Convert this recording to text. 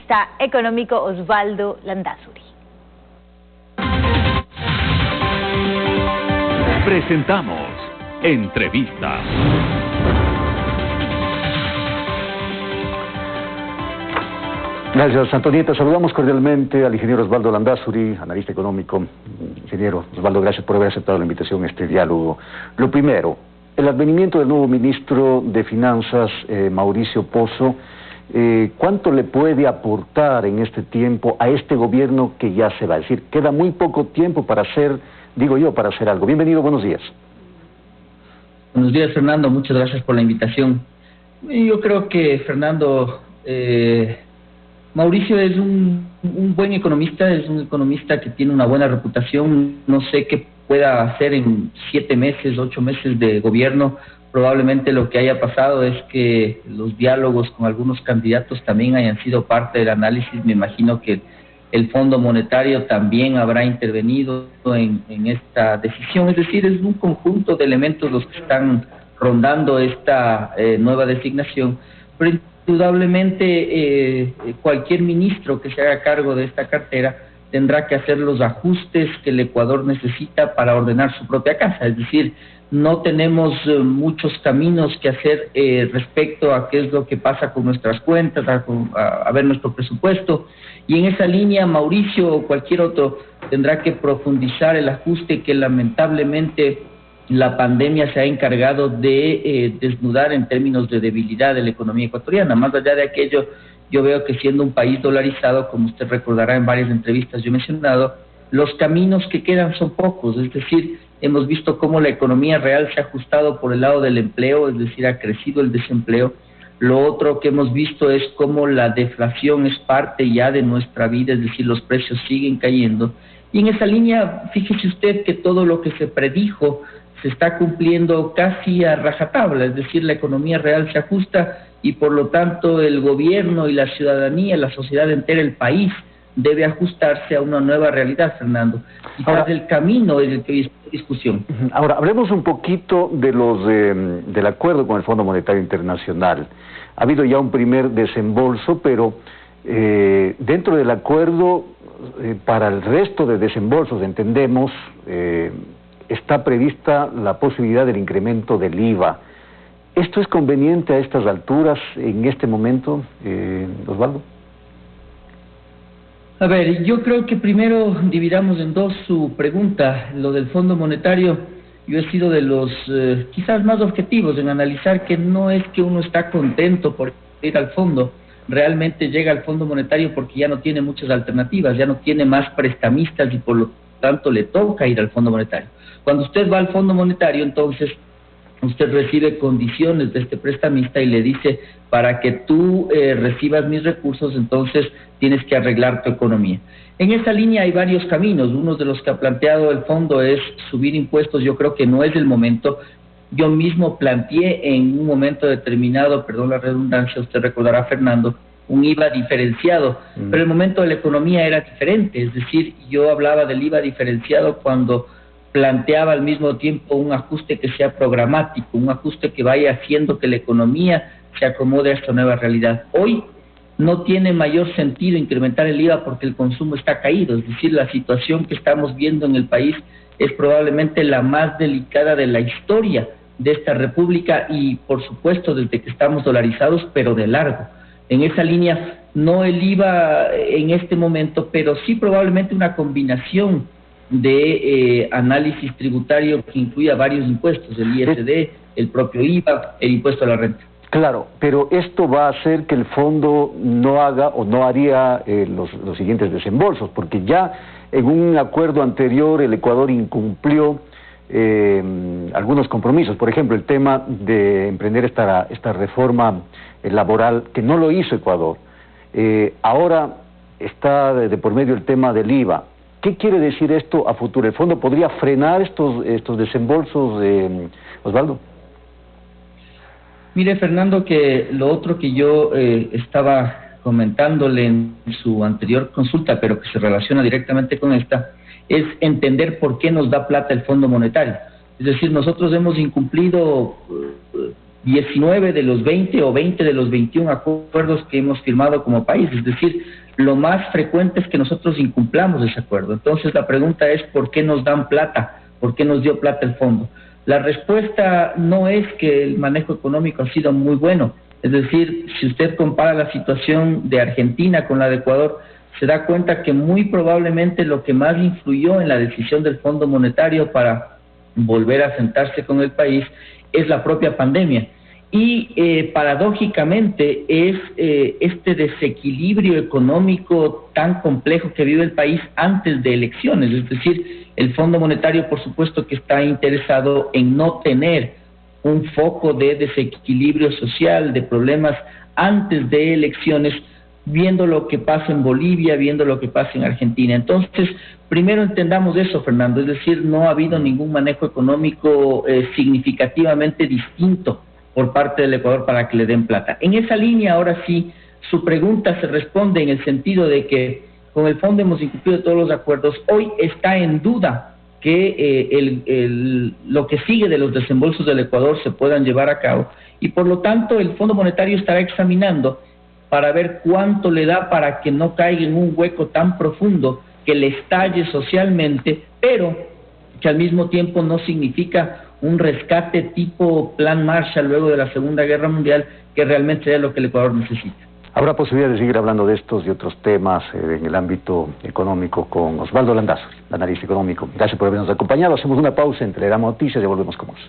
analista económico Osvaldo Landázuri. Presentamos Entrevista. Gracias, Antonieta. Saludamos cordialmente al ingeniero Osvaldo Landázuri, analista económico. Ingeniero Osvaldo, gracias por haber aceptado la invitación a este diálogo. Lo primero, el advenimiento del nuevo ministro de Finanzas, Mauricio Pozo, ¿cuánto le puede aportar en este tiempo a este gobierno que ya se va? Es decir, queda muy poco tiempo para hacer, digo yo, para hacer algo. Bienvenido, buenos días. Buenos días, Fernando. Muchas gracias por la invitación. Yo creo que, Fernando, Mauricio es un buen economista, es un economista que tiene una buena reputación. No sé qué pueda hacer en 7 meses, 8 meses de gobierno. Probablemente lo que haya pasado es que los diálogos con algunos candidatos también hayan sido parte del análisis. Me imagino que el Fondo Monetario también habrá intervenido en esta decisión. Es decir, es un conjunto de elementos los que están rondando esta nueva designación. Pero indudablemente cualquier ministro que se haga cargo de esta cartera tendrá que hacer los ajustes que el Ecuador necesita para ordenar su propia casa. Es decir, no tenemos muchos caminos que hacer respecto a qué es lo que pasa con nuestras cuentas, a ver nuestro presupuesto. Y en esa línea, Mauricio o cualquier otro tendrá que profundizar el ajuste que lamentablemente la pandemia se ha encargado de desnudar en términos de debilidad de la economía ecuatoriana. Más allá de aquello, yo veo que siendo un país dolarizado, como usted recordará en varias entrevistas yo he mencionado, los caminos que quedan son pocos. Es decir, hemos visto cómo la economía real se ha ajustado por el lado del empleo, es decir, ha crecido el desempleo. Lo otro que hemos visto es cómo la deflación es parte ya de nuestra vida, es decir, los precios siguen cayendo. Y en esa línea, fíjese usted que todo lo que se predijo se está cumpliendo casi a rajatabla, es decir, la economía real se ajusta y por lo tanto el gobierno y la ciudadanía, la sociedad entera, el país, debe ajustarse a una nueva realidad, Fernando. Quizás el camino es el que hay discusión. Ahora, hablemos un poquito de del acuerdo con el Fondo Monetario Internacional. Ha habido ya un primer desembolso, pero dentro del acuerdo, para el resto de desembolsos, entendemos, está prevista la posibilidad del incremento del IVA. ¿Esto es conveniente a estas alturas, en este momento, Osvaldo? A ver, yo creo que primero dividamos en dos su pregunta. Lo del Fondo Monetario, yo he sido de los quizás más objetivos en analizar que no es que uno está contento por ir al fondo. Realmente llega al Fondo Monetario porque ya no tiene muchas alternativas, ya no tiene más prestamistas y por lo tanto le toca ir al Fondo Monetario. Cuando usted va al Fondo Monetario, entonces usted recibe condiciones de este prestamista y le dice, para que tú recibas mis recursos, entonces tienes que arreglar tu economía. En esa línea hay varios caminos. Uno de los que ha planteado el fondo es subir impuestos. Yo creo que no es el momento. Yo mismo planteé en un momento determinado, perdón la redundancia, usted recordará, Fernando, un IVA diferenciado, pero el momento de la economía era diferente. Es decir, yo hablaba del IVA diferenciado cuando planteaba al mismo tiempo un ajuste que sea programático, un ajuste que vaya haciendo que la economía se acomode a esta nueva realidad. Hoy no tiene mayor sentido incrementar el IVA porque el consumo está caído, es decir, la situación que estamos viendo en el país es probablemente la más delicada de la historia de esta república y, por supuesto, desde que estamos dolarizados, pero de largo. En esa línea, no el IVA en este momento, pero sí probablemente una combinación de análisis tributario que incluya varios impuestos, el ISD, el propio IVA, el impuesto a la renta. Claro, pero esto va a hacer que el fondo no haga o no haría los siguientes desembolsos, porque ya en un acuerdo anterior el Ecuador incumplió algunos compromisos. Por ejemplo, el tema de emprender esta reforma laboral, que no lo hizo Ecuador. Ahora está de por medio el tema del IVA. ¿Qué quiere decir esto a futuro? ¿El fondo podría frenar estos desembolsos, Osvaldo? Mire, Fernando, que lo otro que yo estaba comentándole en su anterior consulta, pero que se relaciona directamente con esta, es entender por qué nos da plata el Fondo Monetario. Es decir, nosotros hemos incumplido 19 de los 20 o 20 de los 21 acuerdos que hemos firmado como país. Es decir, lo más frecuente es que nosotros incumplamos ese acuerdo. Entonces la pregunta es, ¿por qué nos dan plata? ¿Por qué nos dio plata el fondo? La respuesta no es que el manejo económico ha sido muy bueno. Es decir, si usted compara la situación de Argentina con la de Ecuador, se da cuenta que muy probablemente lo que más influyó en la decisión del Fondo Monetario para volver a sentarse con el país es la propia pandemia. Y paradójicamente es este desequilibrio económico tan complejo que vive el país antes de elecciones. Es decir, el Fondo Monetario, por supuesto, que está interesado en no tener un foco de desequilibrio social, de problemas antes de elecciones, viendo lo que pasa en Bolivia, viendo lo que pasa en Argentina. Entonces, primero entendamos eso, Fernando, es decir, no ha habido ningún manejo económico significativamente distinto por parte del Ecuador para que le den plata. En esa línea, ahora sí, su pregunta se responde en el sentido de que con el fondo hemos incumplido todos los acuerdos. Hoy está en duda que lo que sigue de los desembolsos del Ecuador se puedan llevar a cabo, y por lo tanto el Fondo Monetario estará examinando para ver cuánto le da para que no caiga en un hueco tan profundo que le estalle socialmente, pero que al mismo tiempo no significa un rescate tipo Plan Marshall luego de la Segunda Guerra Mundial, que realmente es lo que el Ecuador necesita. Habrá posibilidad de seguir hablando de estos y otros temas en el ámbito económico con Osvaldo Landazuri, analista económico. Gracias por habernos acompañado. Hacemos una pausa entre las noticias y volvemos con más.